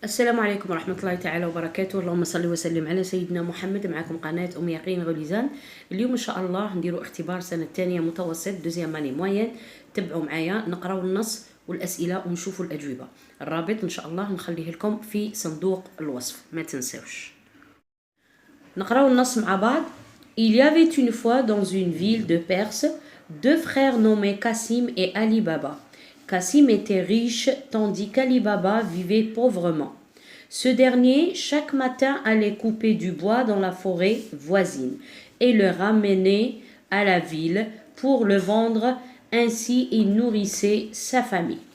السلام عليكم ورحمة الله تعالى وبركاته. اللهم صل وسلم على سيدنا محمد. معكم قناة أم يقين غليزان. اليوم إن شاء الله نديروا اختبار سنة الثانية متوسط دوزيام اني موين. تبعوا معايا نقراو النص والأسئلة ونشوفوا الأجوبة. الرابط إن شاء الله نخليه لكم في صندوق الوصف، ما تنسوش. نقراو النص مع بعض. Il y avait une fois dans une ville de Perse deux frères nommés Kassim et Ali Baba. Kassim était riche tandis qu'Ali Baba vivait pauvrement. Ce dernier, chaque matin, allait couper du bois dans la forêt voisine et le ramenait à la ville pour le vendre. Ainsi, il nourrissait sa famille.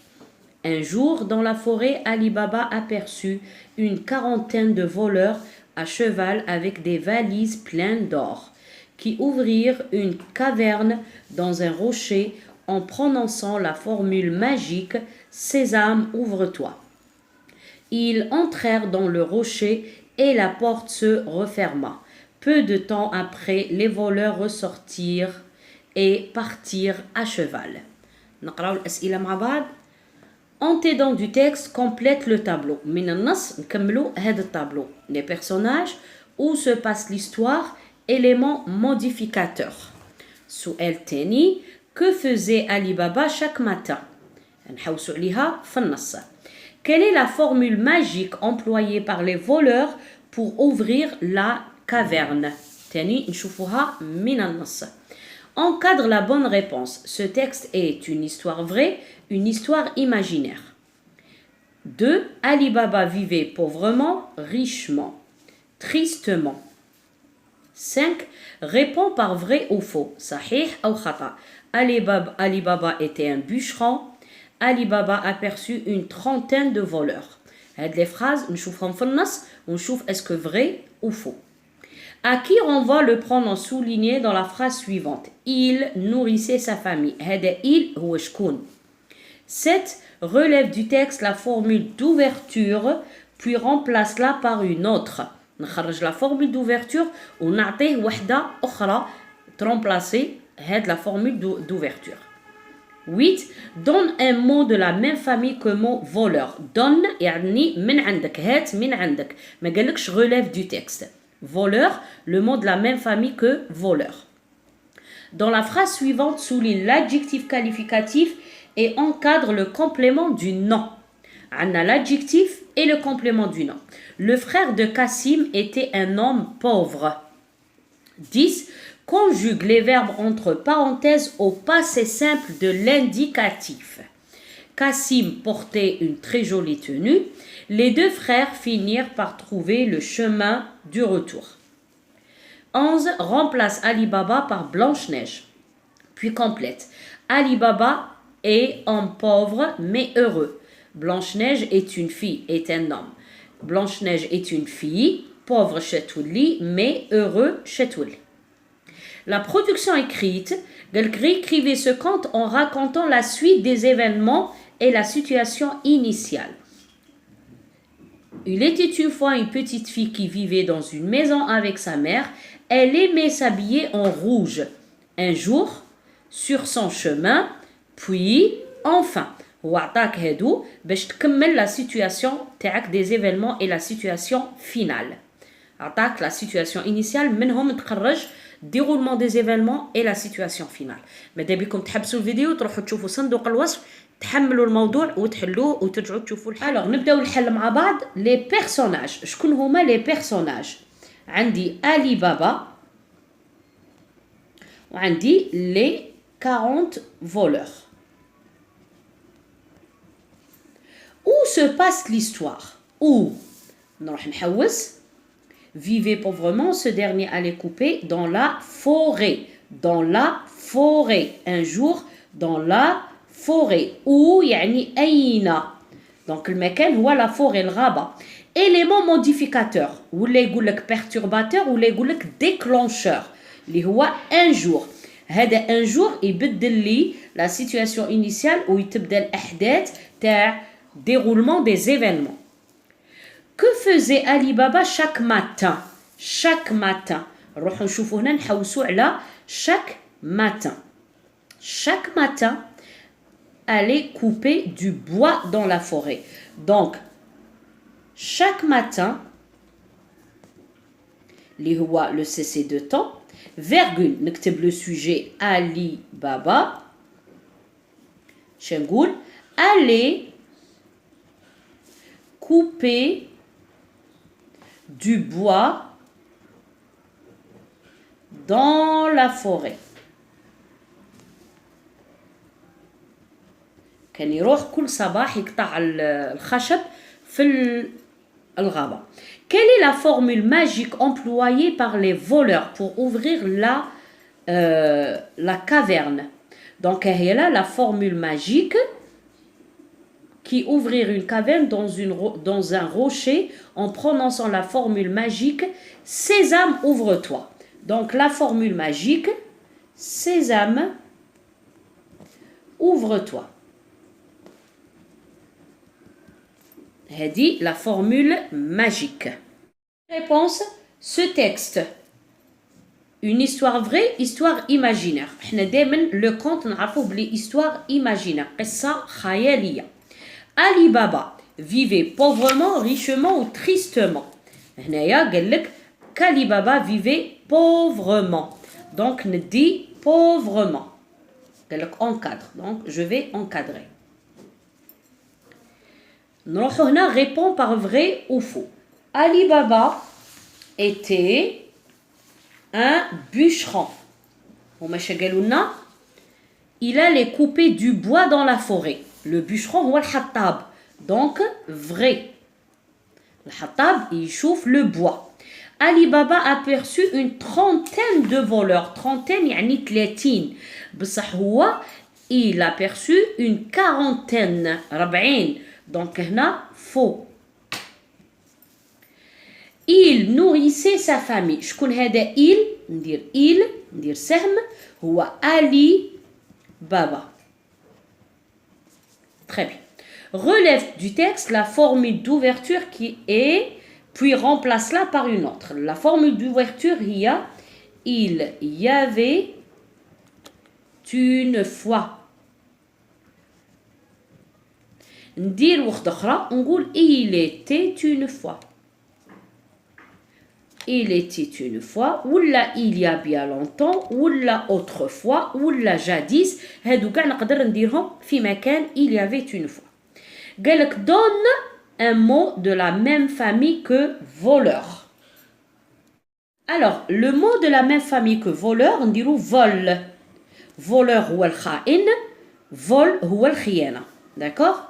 Un jour, dans la forêt, Ali Baba aperçut une quarantaine de voleurs à cheval avec des valises pleines d'or, qui ouvrirent une caverne dans un rocher en prononçant la formule magique « Sésame, ouvre-toi ». Ils entrèrent dans le rocher et la porte se referma. Peu de temps après, les voleurs ressortirent et partirent à cheval. نقراو الأسئلة مع بعض. Antédant du texte complète le tableau. من النص نكملوا هذا التابلو. Les personnages, où se passe l'histoire, éléments modificateurs. سؤال تاني. Que faisait Ali Baba chaque matin? نحوسوا عليها في النص. Quelle est la formule magique employée par les voleurs pour ouvrir la caverne? تاني نشوفوها من النص. Encadre la bonne réponse. Ce texte est une histoire vraie, une histoire imaginaire. 2. Ali Baba vivait pauvrement, richement, tristement. 5. Réponds par vrai ou faux. صحيح أو خطأ. Ali Baba était un bûcheron. Ali Baba aperçut une trentaine de voleurs. هاد les phrases نشوفهم في النص ونشوف est-ce que vrai ou faux. À qui renvoie le pronom souligné dans la phrase suivante? Il nourrissait sa famille. هذا il هو شكون. 7. Relève du texte la formule d'ouverture puis remplace-la par une autre. نخرج la formule d'ouverture ونعطيه وحدة أخرى remplacer هاد la formule d'ouverture. 8. Donne un mot de la même famille que mot voleur. Donne يعني من عندك. هات من عندك. ما قالكش relève du texte. Voleur, le mot de la même famille que voleur. Dans la phrase suivante, souligne l'adjectif qualificatif et encadre le complément du nom. On a l'adjectif et le complément du nom. Le frère de Kassim était un homme pauvre. 10. Conjugue les verbes entre parenthèses au passé simple de l'indicatif. Kassim portait une très jolie tenue. Les deux frères finirent par trouver le chemin du retour. 11. Remplace Ali Baba par Blanche-Neige. Puis complète. Ali Baba est homme pauvre mais heureux. Blanche-Neige est une fille, est un homme. Blanche-Neige est une fille, pauvre chez Touli, mais heureux chez Touli. La production écrite, écrivait ce conte en racontant la suite des événements et la situation initiale. Il était une fois une petite fille qui vivait dans une maison avec sa mère. Elle aimait s'habiller en rouge. Un jour, sur son chemin, puis enfin. وعطاك هادو باش تكمل la situation تاعك des événements et la situation finale. عطاك la situation initiale منهم تخرج déroulement des événements et la situation finale. ماذا بكم تحبسوا الفيديو تروحوا تشوفوا صندوق الوصف تحملوا الموضوع وتحلوه وترجعوا تشوفوا الحل. Alors نبداو الحل مع بعض. Les personnages. شكون هما les personnages؟ عندي Ali Baba وعندي les 40 voleurs. Où se passe l'histoire? Où? نروح نحوس. Vivait pauvrement, ce dernier allait couper dans la forêt. Dans la forêt. Un jour, dans la forêt. Où يعني أين. Donc المكان هو la forêt, الغابة. Élément modificateur. ولا يقول لك perturbateur ولا يقول لك déclencheur. اللي هو un jour. هذا un jour يبدل لي la situation initiale ويتبدل الأحداث تاع déroulement des événements. Que faisait Ali Baba chaque matin? Chaque matin. نروحوا نشوفوا هنا نحوسوا على chaque matin. Chaque matin, allait couper du bois dans la forêt. Donc, chaque matin, le cessé de temps, virgule, نكتب le sujet Ali Baba, شنقول aller couper du bois dans la forêt. كان يروح كل صباح يقطع الخشب في الغابة. Quelle est la formule magique employée par les voleurs pour ouvrir la caverne? Donc, il y a la formule magique qui ouvrir une caverne dans un rocher en prononçant la formule magique « Sésame, ouvre-toi ». Donc, la formule magique « Sésame, ouvre-toi ». هذه la formule magique. Réponse, ce texte. Une histoire vraie, histoire imaginaire. احنا دائما le conte نعرفوه بلي histoire imaginaire. قصة خيالية. Ali Baba vivait pauvrement, richement ou tristement. هنايا قال لك qu'Ali Baba vivait pauvrement. Donc ندي pauvrement. قال لك encadre. Donc je vais encadrer. نروحو هنا répond par vrai ou faux. Ali Baba était un bûcheron. هما قالوا لنا il allait couper du bois dans la forêt. Le bûcheron هو الحطاب. Donc vrai. الحطاب يشوف le bois. Ali Baba aperçut une trentaine de voleurs. Trentaine يعني 30. بصح هو il aperçut une quarantaine. 40. Donc هنا faux. Il nourrissait sa famille. شكون هذا il؟ ندير سهم هو Ali Baba. Très bien. Relève du texte la formule d'ouverture qui est, puis remplace-la par une autre. La formule d'ouverture هي il y avait une fois. ندير وحدة أخرى نقول il était une fois. Il était une fois, ولا il y a bien longtemps, ولا autrefois, ولا jadis. هادو كاع نقدر نديرهم في مكان il y avait une fois. قالك donne un mot de la même famille que voleur. Alors, le mot de la même famille que voleur, نديرو vol. Voleur هو الخائن, vol هو الخيانة. D'accord?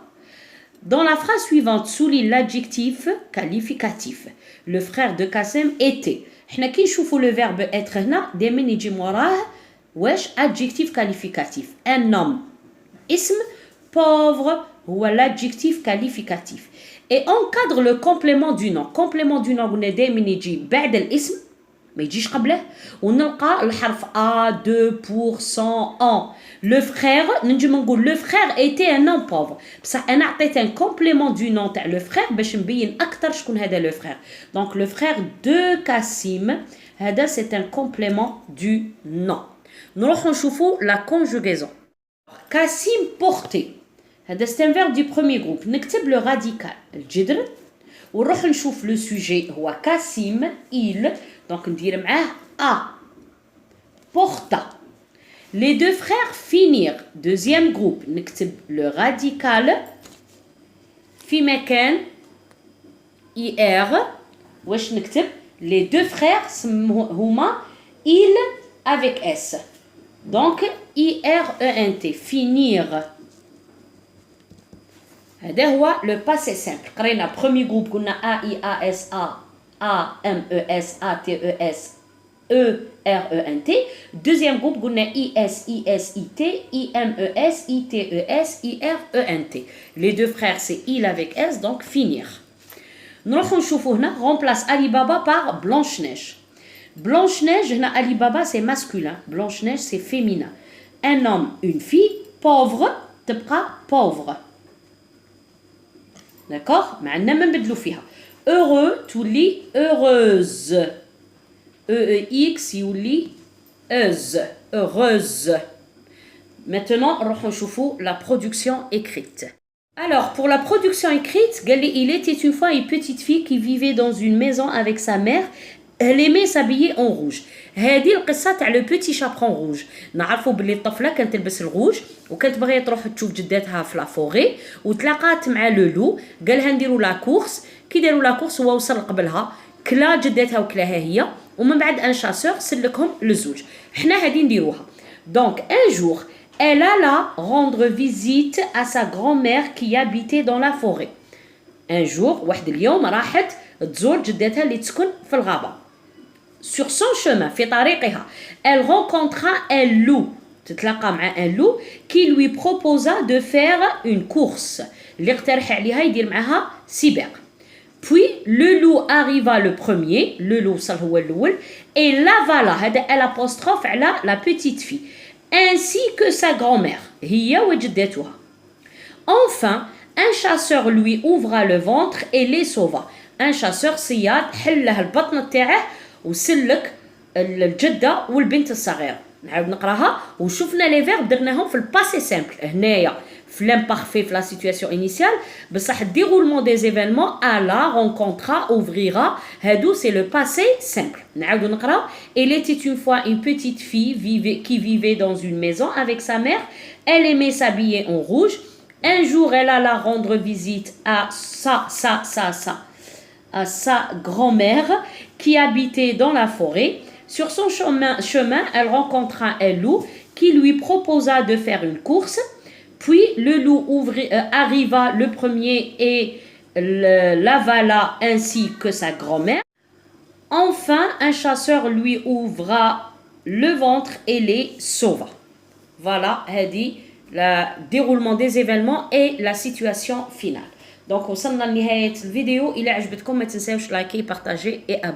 Dans la phrase suivante, souligne l'adjectif qualificatif. Le frère de Kassem était. حنا كي نشوفوا le verbe être هنا دائما يجي موراه واش adjectif qualificatif. Un homme اسم, pauvre هو l'adjectif qualificatif. Et encadre le complément du nom. Complément du nom قلنا دائما يجي بعد الاسم ما يجيش قبله ونلقى الحرف a, de, pour, sans, en. Le frère نجم نقول le frère était un homme pauvre. بصح انا عطيت un complément du nom تاع le frère باش نبين اكثر شكون هذا le frère. Donc le frère de Kassim هذا c'est un complément du nom. نروحو نشوفو la conjugaison. Kassim portait. هذا c'est un verbe du premier groupe. نكتب le radical الجذر ونروح نشوف le sujet هو Kassim il. Donc ندير معاه a. Porta. Les deux frères finirent. Deuxième groupe. نكتب le radical في مكان ir. واش نكتب les deux frères هما il avec s. Donc irent. Finir. هذا هو le passé simple. قرينا premier groupe قلنا a i a s a a m e s a t e s E-R-E-N-T. Deuxième groupe, قلنا I-S-I-S-I-T, I-M-E-S, I-T-E-S, I-R-E-N-T. Les deux frères, c'est il avec S, donc finir. نروحو نشوفو هنا, remplace Ali Baba par Blanche-Neige. Blanche-Neige, هنا Ali Baba, c'est masculin. Blanche-Neige, c'est féminin. Un homme, une fille, pauvre, تبقى pauvre. D'accord? معنا ما نبدلو فيها. Heureux, تولي heureuse. E-E-X يولي heureuse. Maintenant, نروحو نشوفو la production écrite. Alors, pour la production écrite, il était une fois une petite fille qui vivait dans une maison avec sa mère. Elle aimait s'habiller en rouge. هذه القصة تاع لو بيتي شابرون روج. نعرفوا باللي الطفلة كانت تلبس الروج وكانت باغية تروح تشوف جداتها في لافوري وتلاقات مع لولو قالها نديروا لا كورس. كي داروا لا كورس هو وصل قبلها كلا جداتها وكلاها هي ومن بعد ان شاسور سلكهم للزوج. حنا هادي نديروها. دونك ان جور elle alla rendre visite à sa grand-mère qui habitait dans la forêt. Un jour واحد اليوم راحت تزور جداتها اللي تسكن في الغابة. Sur son chemin, في طريقها, elle rencontra un loup. تتلاقى مع un loup qui lui proposa de faire une course. اللي اقترح عليها يدير معها سباق. Puis le loup arriva le premier, le loup وصل هو الأول, et l'avala, هذا l'apostrophe على la petite fille, ainsi que sa grand-mère, هي وجدتها. Enfin, un chasseur lui ouvra le ventre et les sauva. Un chasseur صياد حله البطن تاعه وسلك الجدة والبنت الصغيرة. نعاود نقراها وشوفنا لي فيرب درناهم في الباسي سامبل. هنايا في l'imparfait في la situation initiale بصح déroulement des événements alla rencontra ouvrira هادو c'est le passé simple. نعاود نقراو. Elle était une fois une petite fille qui vivait dans une maison avec sa mère. Elle aimait s'habiller en rouge. Un jour elle alla rendre visite à sa grand-mère qui habitait dans la forêt. Sur son chemin, elle rencontra un loup qui lui proposa de faire une course. Puis le loup arriva le premier et l'avala ainsi que sa grand-mère. Enfin, un chasseur lui ouvra le ventre et les sauva. Voilà, le déroulement des événements et la situation finale. Donc وصلنا لنهاية الفيديو. إلى عجبتكم ما تنساوش لايكي بارطاجي et abonner.